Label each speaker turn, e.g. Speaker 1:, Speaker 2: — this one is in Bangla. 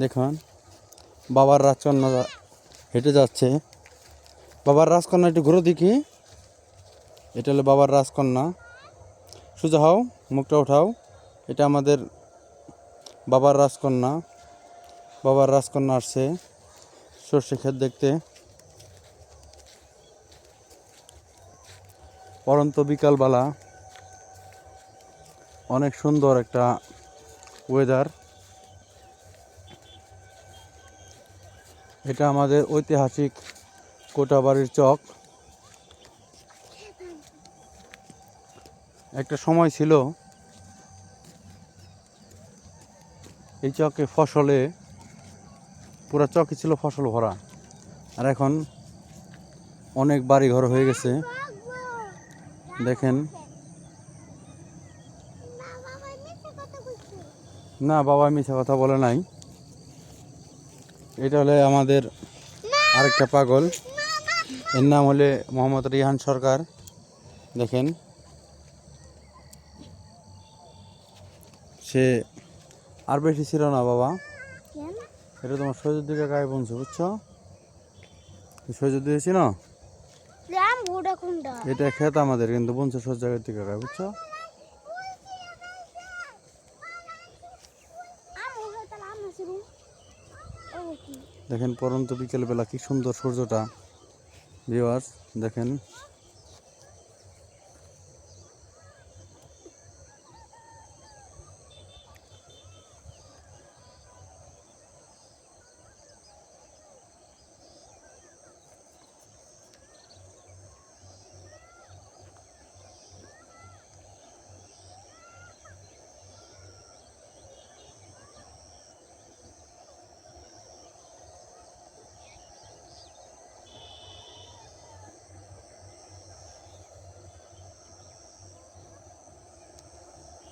Speaker 1: দেখুন বাবার রাজকন্যা হেঁটে যাচ্ছে। বাবার রাজকন্যা একটু ঘুরো দেখি। এটা হলো বাবার রাজকন্যা। সোজা হও, মুখটা উঠাও। এটা আমাদের বাবার রাজকন্যা। বাবার রাজকন্যা আসছে সর্ষে ক্ষেত দেখতে। পরন্ত বিকালবেলা, অনেক সুন্দর একটা ওয়েদার। এটা আমাদের ঐতিহাসিক কোটাবাড়ির চক। একটা সময় ছিল এই চকে ফসলে পুরো চকই ছিল ফসল ভরা, আর এখন অনেক বাড়ি ঘর হয়ে গেছে। দেখেন, না বাবা মিথ্যা কথা বলে নাই। এটা হলে আমাদের আরেকটা পাগল, এর নাম হলে মোহাম্মদ রিহান সরকার। দেখেন, সে আর বেশি ছিল না বাবা। এটা তোমার সৈয়দ কাকাই বলছো, বুঝছো? সৈয়দ দিয়েছি না, এটা খেত আমাদের, কিন্তু বলছে সৈয়দ কাকাই, বুঝছো? দেখেন পরন্ত বিকেলবেলা কি সুন্দর সূর্যটা। ভিউয়ার্স দেখেন।